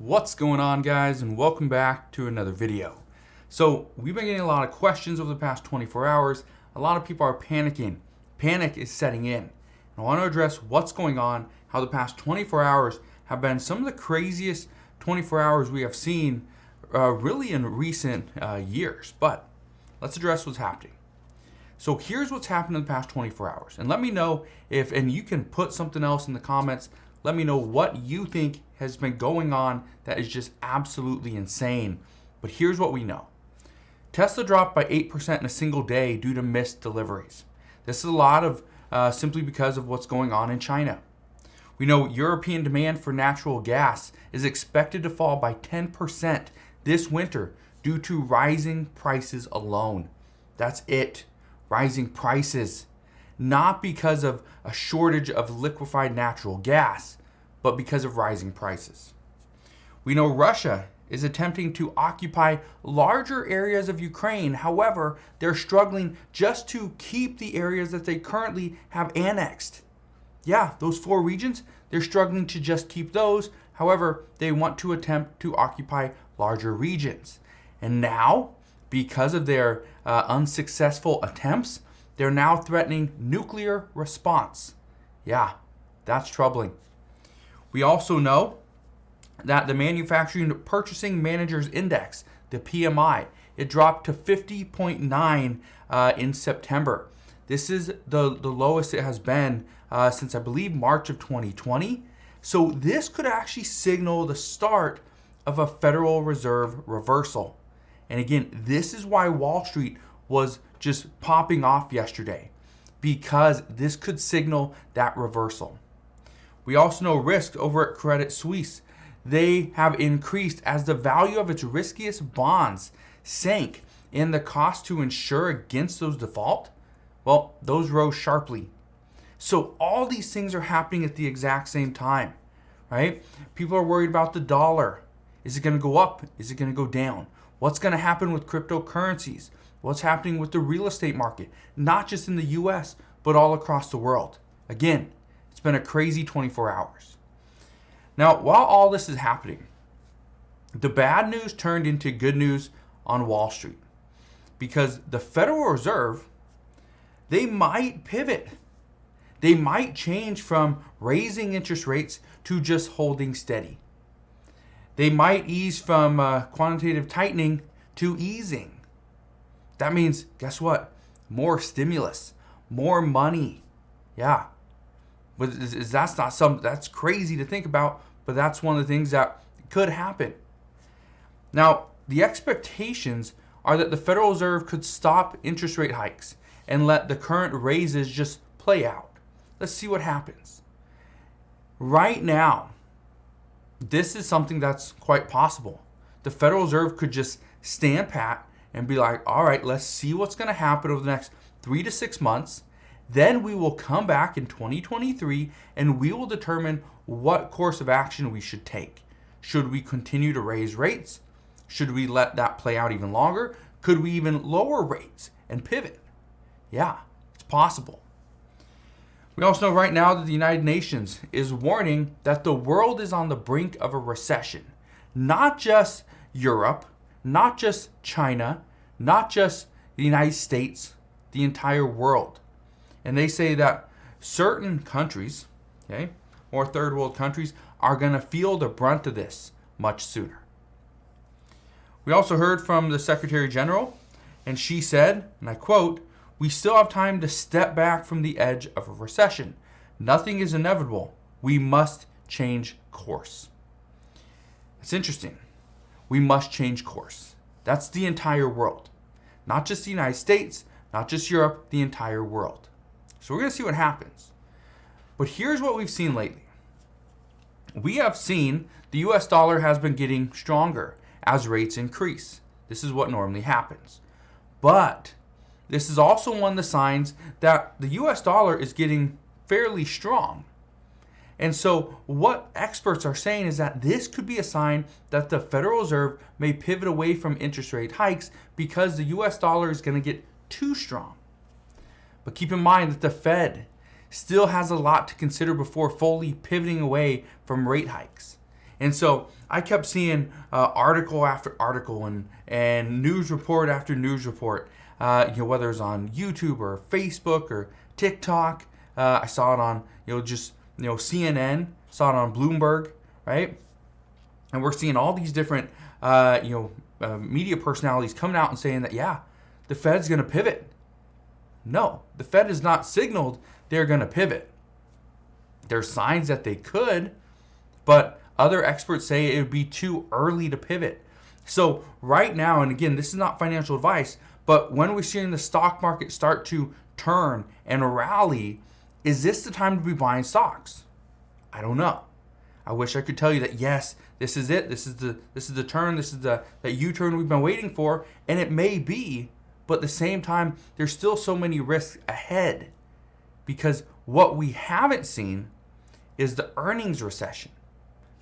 What's going on, guys, and welcome back to another video. So we've been getting a lot of questions over the past 24 hours. A lot of people are panicking. Panic is setting in. I want to address what's going on, how the past 24 hours have been some of the craziest 24 hours we have seen really in recent years. But let's address what's happening. So here's what's happened in the past 24 hours. And let me know if, and you can put something else in the comments, let me know what you think has been going on that is just absolutely insane. But here's what we know. Tesla dropped by 8% in a single day due to missed deliveries. This is a lot of simply because of what's going on in China. We know European demand for natural gas is expected to fall by 10% this winter due to rising prices alone. That's it. Rising prices. Not because of a shortage of liquefied natural gas, but because of rising prices. We know Russia is attempting to occupy larger areas of Ukraine. However, they're struggling just to keep the areas that they currently have annexed. Yeah, those 4 regions, they're struggling to just keep those. However, they want to attempt to occupy larger regions. And now, because of their unsuccessful attempts, they're now threatening nuclear response. Yeah, that's troubling. We also know that the Manufacturing Purchasing Managers Index, the PMI, it dropped to 50.9 in September. This is the lowest it has been since I believe March of 2020. So this could actually signal the start of a Federal Reserve reversal. And again, this is why Wall Street was just popping off yesterday, because this could signal that reversal. We also know risk over at Credit Suisse. They have increased as the value of its riskiest bonds sank and the cost to insure against those default, well, those rose sharply. So all these things are happening at the exact same time, right? People are worried about the dollar. Is it going to go up? Is it going to go down? What's going to happen with cryptocurrencies? What's happening with the real estate market, not just in the US, but all across the world. Again, it's been a crazy 24 hours. Now, while all this is happening, the bad news turned into good news on Wall Street, because the Federal Reserve, they might pivot. They might change from raising interest rates to just holding steady. They might ease from quantitative tightening to easing. That means, guess what? More stimulus, more money. Yeah. But that's not something that's crazy to think about, but that's one of the things that could happen. Now, the expectations are that the Federal Reserve could stop interest rate hikes and let the current raises just play out. Let's see what happens. Right now, this is something that's quite possible. The Federal Reserve could just stand pat and be like, all right, let's see what's going to happen over the next 3 to 6 months. Then we will come back in 2023 and we will determine what course of action we should take. Should we continue to raise rates? Should we let that play out even longer? Could we even lower rates and pivot? Yeah, it's possible. We also know right now that the United Nations is warning that the world is on the brink of a recession. Not just Europe, not just China, not just the United States, the entire world. And they say that certain countries, okay, or third world countries, are going to feel the brunt of this much sooner. We also heard from the Secretary General, and she said, and I quote, "We still have time to step back from the edge of a recession. Nothing is inevitable. We must change course." It's interesting. We must change course. That's the entire world. Not just the United States, not just Europe, the entire world. So we're going to see what happens. But here's what we've seen lately. We have seen the US dollar has been getting stronger as rates increase. This is what normally happens. But this is also one of the signs that the US dollar is getting fairly strong. And so what experts are saying is that this could be a sign that the Federal Reserve may pivot away from interest rate hikes because the US dollar is going to get too strong. But keep in mind that the Fed still has a lot to consider before fully pivoting away from rate hikes. And so I kept seeing article after article and news report after news report, whether it's on YouTube or Facebook or TikTok. I saw it on, CNN, saw it on Bloomberg, right? And we're seeing all these different, media personalities coming out and saying that, yeah, the Fed's going to pivot. No, the Fed has not signaled they're going to pivot. There's signs that they could, but other experts say it would be too early to pivot. So right now, and again, this is not financial advice, but when we're seeing the stock market start to turn and rally, is this the time to be buying stocks? I don't know. I wish I could tell you that, yes, this is it. This is the turn. This is that U-turn we've been waiting for, and it may be, but at the same time, there's still so many risks ahead, because what we haven't seen is the earnings recession.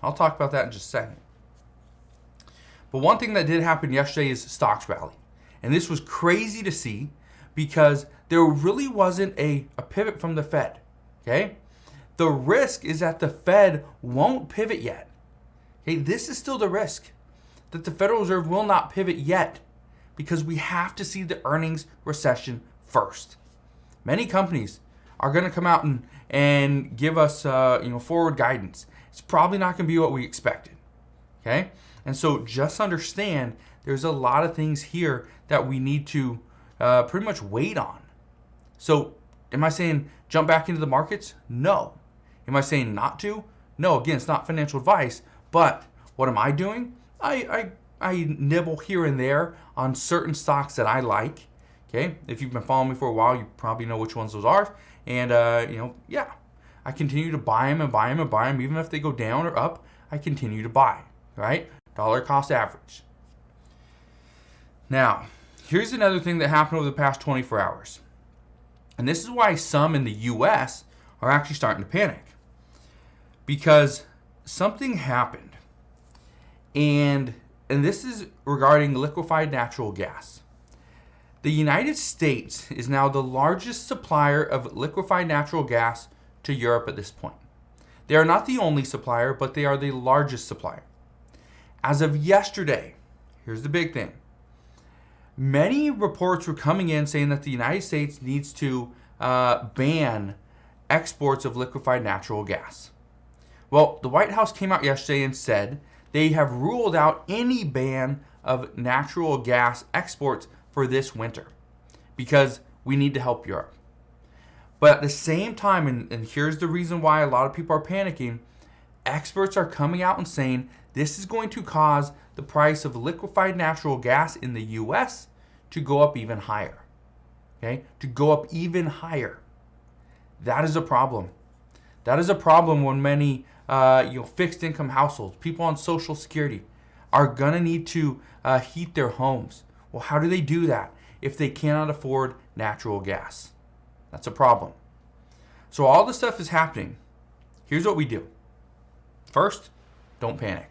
I'll talk about that in just a second. But one thing that did happen yesterday is stocks rally. And this was crazy to see because there really wasn't a pivot from the Fed. Okay? The risk is that the Fed won't pivot yet. Okay, this is still the risk, that the Federal Reserve will not pivot yet because we have to see the earnings recession first. Many companies are going to come out and give us forward guidance. It's probably not going to be what we expected. Okay? And so just understand there's a lot of things here that we need to pretty much wait on. So am I saying jump back into the markets? No. Am I saying not to? No. Again, it's not financial advice, but what am I doing? I nibble here and there on certain stocks that I like. Okay? If you've been following me for a while, you probably know which ones those are. And, I continue to buy them and buy them and buy them. Even if they go down or up, I continue to buy, right? Dollar cost average. Now, here's another thing that happened over the past 24 hours. And this is why some in the U.S. are actually starting to panic. Because something happened. And this is regarding liquefied natural gas. The United States is now the largest supplier of liquefied natural gas to Europe at this point. They are not the only supplier, but they are the largest supplier. As of yesterday, here's the big thing. Many reports were coming in saying that the United States needs to ban exports of liquefied natural gas. Well, the White House came out yesterday and said they have ruled out any ban of natural gas exports for this winter because we need to help Europe. But at the same time, and here's the reason why a lot of people are panicking, experts are coming out and saying this is going to cause the price of liquefied natural gas in the U.S. to go up even higher. Okay? To go up even higher. That is a problem. That is a problem when many fixed income households, people on Social Security, are going to need to heat their homes. Well, how do they do that if they cannot afford natural gas? That's a problem. So all this stuff is happening. Here's what we do. First, don't panic.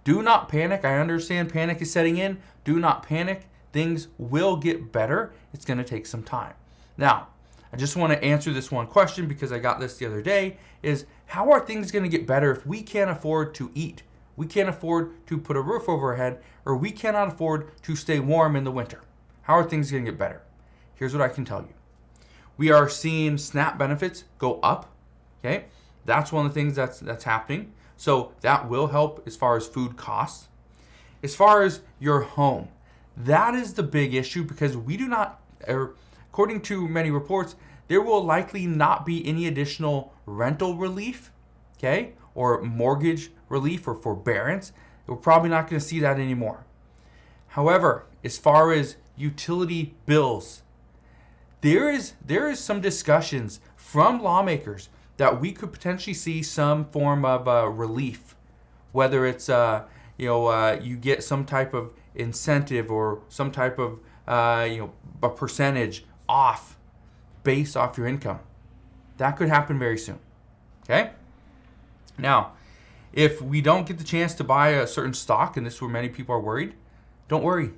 Do not panic. I understand panic is setting in. Do not panic. Things will get better. It's going to take some time. Now, I just want to answer this one question because I got this the other day, is how are things going to get better if we can't afford to eat? We can't afford to put a roof over our head, or we cannot afford to stay warm in the winter. How are things going to get better? Here's what I can tell you. We are seeing SNAP benefits go up. Okay, that's one of the things that's happening. So that will help as far as food costs. As far as your home, that is the big issue because we do not, according to many reports, there will likely not be any additional rental relief, okay, or mortgage relief or forbearance. We're probably not going to see that anymore. However, as far as utility bills, there is some discussions from lawmakers that we could potentially see some form of relief, whether it's you get some type of incentive or some type of a percentage off based off your income. That could happen very soon. Okay? Now, if we don't get the chance to buy a certain stock, and this is where many people are worried, don't worry.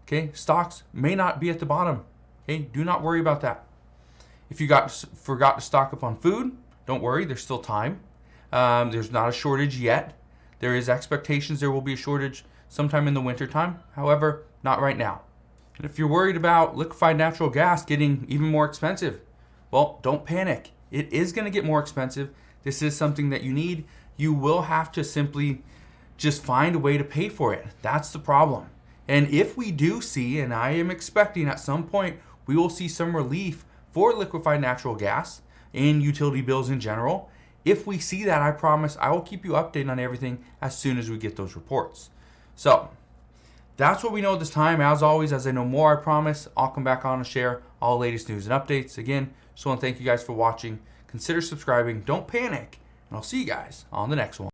Okay? Stocks may not be at the bottom. Okay, do not worry about that. If you forgot to stock up on food, don't worry, there's still time. There's not a shortage yet. There is expectations there will be a shortage sometime in the winter time. However, not right now. And if you're worried about liquefied natural gas getting even more expensive, well, don't panic. It is going to get more expensive. This is something that you need. You will have to simply just find a way to pay for it. That's the problem. And if we do see, and I am expecting at some point, we will see some relief for liquefied natural gas and utility bills in general. If we see that, I promise I will keep you updated on everything as soon as we get those reports. So that's what we know at this time. As always, as I know more, I promise I'll come back on and share all the latest news and updates. Again, just want to thank you guys for watching. Consider subscribing. Don't panic. And I'll see you guys on the next one.